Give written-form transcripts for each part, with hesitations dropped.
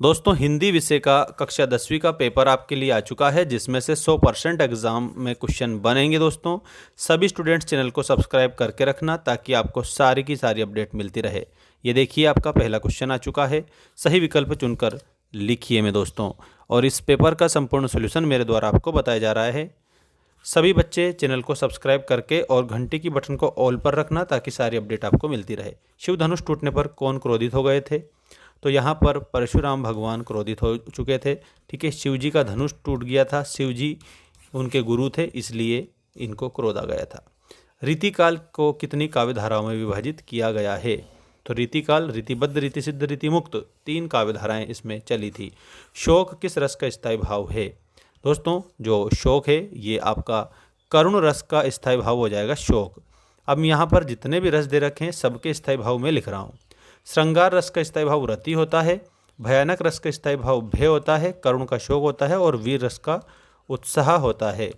दोस्तों हिंदी विषय का कक्षा 10वीं का पेपर आपके लिए आ चुका है, जिसमें से 100% एग्ज़ाम में क्वेश्चन बनेंगे। दोस्तों सभी स्टूडेंट्स चैनल को सब्सक्राइब करके रखना ताकि आपको सारी की सारी अपडेट मिलती रहे। ये देखिए आपका पहला क्वेश्चन आ चुका है, सही विकल्प चुनकर लिखिए में दोस्तों। और इस पेपर का संपूर्ण सोल्यूशन मेरे द्वारा आपको बताया जा रहा है। सभी बच्चे चैनल को सब्सक्राइब करके और घंटी की बटन को ऑल पर रखना ताकि सारी अपडेट आपको मिलती रहे। शिव धनुष टूटने पर कौन क्रोधित हो गए थे? तो यहाँ पर परशुराम भगवान क्रोधित हो चुके थे। ठीक है, शिव जी का धनुष टूट गया था, शिव जी उनके गुरु थे, इसलिए इनको क्रोध आ गया था। रीतिकाल को कितनी काव्य धाराओं में विभाजित किया गया है? तो रीतिकाल, रीतिबद्ध, रीति सिद्ध, रीति मुक्त, 3 काव्य धाराएं इसमें चली थी। शोक किस रस का स्थायी भाव है? दोस्तों जो शोक है ये आपका करुण रस का स्थायी भाव हो जाएगा शोक। अब यहाँ पर जितने भी रस दे रखे हैं सबके स्थायी भाव में लिख रहा हूँ। श्रृंगार रस का स्थायी भाव रति होता है, भयानक रस का स्थायी भाव भय होता है, करुण का शोक होता है और वीर रस का उत्साह होता है।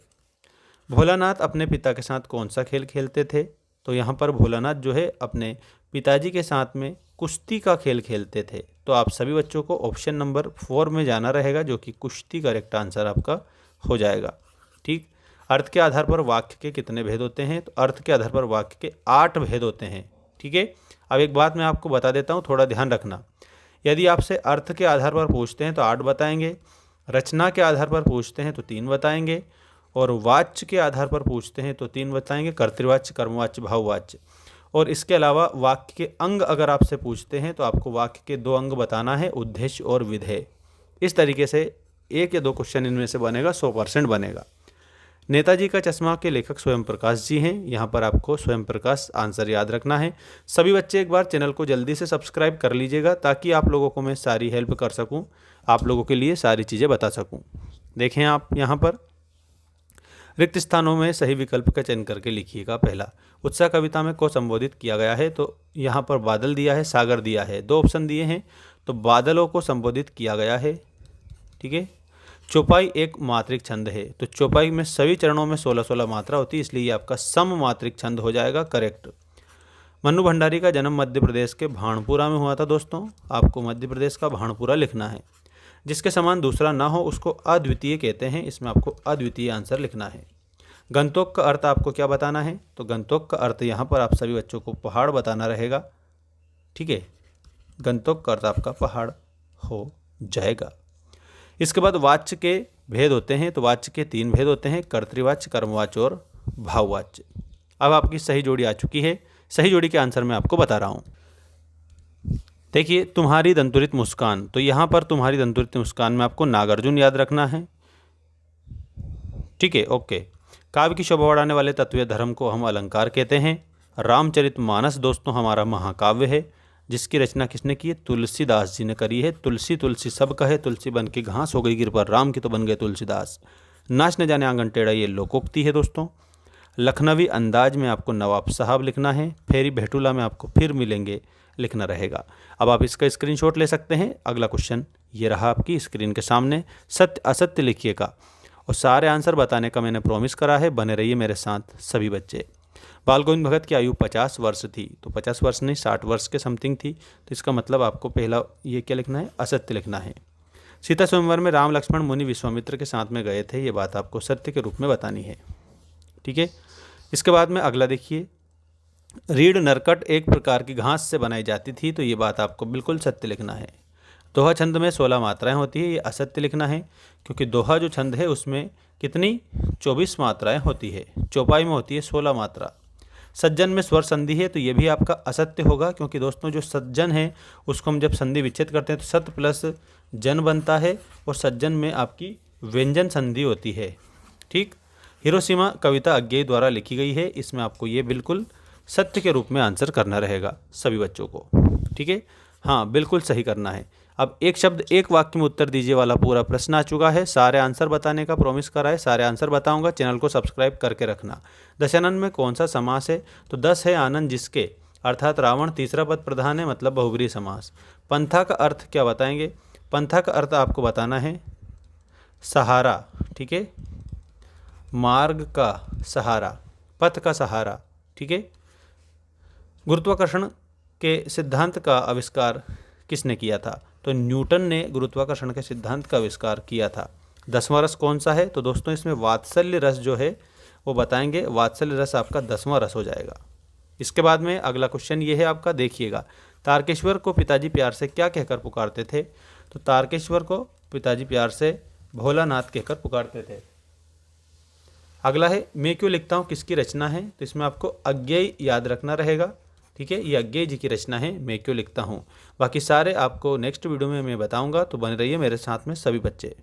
भोलानाथ अपने पिता के साथ कौन सा खेल खेलते थे? तो यहाँ पर भोलानाथ जो है अपने पिताजी के साथ में कुश्ती का खेल खेलते थे। तो आप सभी बच्चों को ऑप्शन नंबर 4 में जाना रहेगा, जो कि कुश्ती करेक्ट आंसर आपका हो जाएगा। ठीक। अर्थ के आधार पर वाक्य के कितने भेद होते हैं? तो अर्थ के आधार पर वाक्य के 8 भेद होते हैं। ठीक है, अब एक बात मैं आपको बता देता हूँ, थोड़ा ध्यान रखना। यदि आपसे अर्थ के आधार पर पूछते हैं तो 8 बताएंगे, रचना के आधार पर पूछते हैं तो 3 बताएंगे, और वाच्य के आधार पर पूछते हैं तो 3 बताएंगे, कर्तृवाच्य, कर्मवाच्य, भाववाच्य। और इसके अलावा वाक्य के अंग अगर आपसे पूछते हैं तो आपको वाक्य के 2 अंग बताना है, उद्देश्य और विधेय। इस तरीके से 1 या 2 क्वेश्चन इनमें से बनेगा, 100% बनेगा। नेताजी का चश्मा के लेखक स्वयं प्रकाश जी हैं। यहाँ पर आपको स्वयं प्रकाश आंसर याद रखना है। सभी बच्चे एक बार चैनल को जल्दी से सब्सक्राइब कर लीजिएगा ताकि आप लोगों को मैं सारी हेल्प कर सकूँ, आप लोगों के लिए सारी चीज़ें बता सकूँ। देखें आप यहाँ पर रिक्त स्थानों में सही विकल्प का चयन करके लिखिएगा। पहला, उत्साह कविता में को संबोधित किया गया है? तो यहाँ पर बादल दिया है, सागर दिया है, 2 ऑप्शन दिए हैं, तो बादलों को संबोधित किया गया है। ठीक है। चौपाई एक मात्रिक छंद है, तो चौपाई में सभी चरणों में 16-16 मात्रा होती है, इसलिए ये आपका सम मात्रिक छंद हो जाएगा, करेक्ट। मन्नू भंडारी का जन्म मध्य प्रदेश के भानपुरा में हुआ था। दोस्तों आपको मध्य प्रदेश का भानपुरा लिखना है। जिसके समान दूसरा ना हो उसको अद्वितीय कहते हैं, इसमें आपको अद्वितीय आंसर लिखना है। गंतोक का अर्थ आपको क्या बताना है? तो गंतोक का अर्थ यहाँ पर आप सभी बच्चों को पहाड़ बताना रहेगा। ठीक है, गंतोक का अर्थ आपका पहाड़ हो जाएगा। इसके बाद वाच्य के भेद होते हैं, तो वाच्य के 3 भेद होते हैं, कर्तृवाच्य, कर्मवाच्य और भाववाच्य। अब आपकी सही जोड़ी आ चुकी है। सही जोड़ी के आंसर मैं आपको बता रहा हूँ। देखिए, तुम्हारी दंतुरित मुस्कान, तो यहाँ पर तुम्हारी दंतुरित मुस्कान में आपको नागार्जुन याद रखना है। ठीक है, ओके। काव्य की शोभा बढ़ाने वाले तत्वीय धर्म को हम अलंकार कहते हैं। रामचरितमानस दोस्तों हमारा महाकाव्य है, जिसकी रचना किसने की है? तुलसीदास जी ने करी है। तुलसी तुलसी सब कहे, तुलसी बन के घास हो गई गिर पर, राम की तो बन गए तुलसीदास। नाच न जाने आंगन टेढ़ा, ये लोकोक्ति है दोस्तों। लखनवी अंदाज में आपको नवाब साहब लिखना है। फेरी भेटूला में आपको फिर मिलेंगे लिखना रहेगा। अब आप इसका स्क्रीनशॉट ले सकते हैं। अगला क्वेश्चन ये रहा आपकी स्क्रीन के सामने, सत्य असत्य लिखिएगा। और सारे आंसर बताने का मैंने प्रॉमिस करा है, बने रहिए मेरे साथ सभी बच्चे। बाल गोविंद भगत की आयु 50 वर्ष थी, तो 50 वर्ष नहीं 60 वर्ष के समथिंग थी, तो इसका मतलब आपको पहला ये क्या लिखना है? असत्य लिखना है। सीता स्वयंवर में राम लक्ष्मण मुनि विश्वामित्र के साथ में गए थे, ये बात आपको सत्य के रूप में बतानी है। ठीक है। इसके बाद में अगला देखिए, रीढ़ नरकट एक प्रकार की घास से बनाई जाती थी, तो ये बात आपको बिल्कुल सत्य लिखना है। दोहा छंद में 16 मात्राएं होती है, ये असत्य लिखना है, क्योंकि दोहा जो छंद है उसमें कितनी 24 मात्राएं होती है, चौपाई में होती है 16 मात्रा। सज्जन में स्वर संधि है, तो ये भी आपका असत्य होगा, क्योंकि दोस्तों जो सज्जन है उसको हम जब संधि विच्छेद करते हैं तो सत प्लस जन बनता है, और सज्जन में आपकी व्यंजन संधि होती है। ठीक। हिरोशिमा कविता अज्ञेय द्वारा लिखी गई है, इसमें आपको ये बिल्कुल सत्य के रूप में आंसर करना रहेगा सभी बच्चों को। ठीक है, हाँ बिल्कुल सही करना है। अब एक शब्द एक वाक्य में उत्तर दीजिए वाला पूरा प्रश्न आ चुका है। सारे आंसर बताने का प्रॉमिस करा है, सारे आंसर बताऊंगा, चैनल को सब्सक्राइब करके रखना। दशानन में कौन सा समास है? तो 10 है आनंद जिसके, अर्थात रावण तीसरा पद प्रधान है, मतलब बहुब्रीहि समास। पंथा का अर्थ क्या बताएंगे? पंथा का अर्थ आपको बताना है सहारा। ठीक है, मार्ग का सहारा, पथ का सहारा। ठीक है। गुरुत्वाकर्षण के सिद्धांत का आविष्कार किसने किया था? तो न्यूटन ने गुरुत्वाकर्षण के सिद्धांत का आविष्कार किया था। 10वां रस कौन सा है? तो दोस्तों इसमें वात्सल्य रस जो है वो बताएंगे। वात्सल्य रस आपका 10वां रस हो जाएगा। इसके बाद में अगला क्वेश्चन ये है आपका, देखिएगा। तारकेश्वर को पिताजी प्यार से क्या कहकर पुकारते थे? तो तारकेश्वर को पिताजी प्यार से भोलानाथ कहकर पुकारते थे। अगला है मैं क्यों लिखता हूँ किसकी रचना है? तो इसमें आपको अज्ञेय याद रखना रहेगा। ठीक है, ये अज्ञेय जी की रचना है मैं क्यों लिखता हूँ। बाकी सारे आपको नेक्स्ट वीडियो में मैं बताऊँगा, तो बने रहिए मेरे साथ में सभी बच्चे।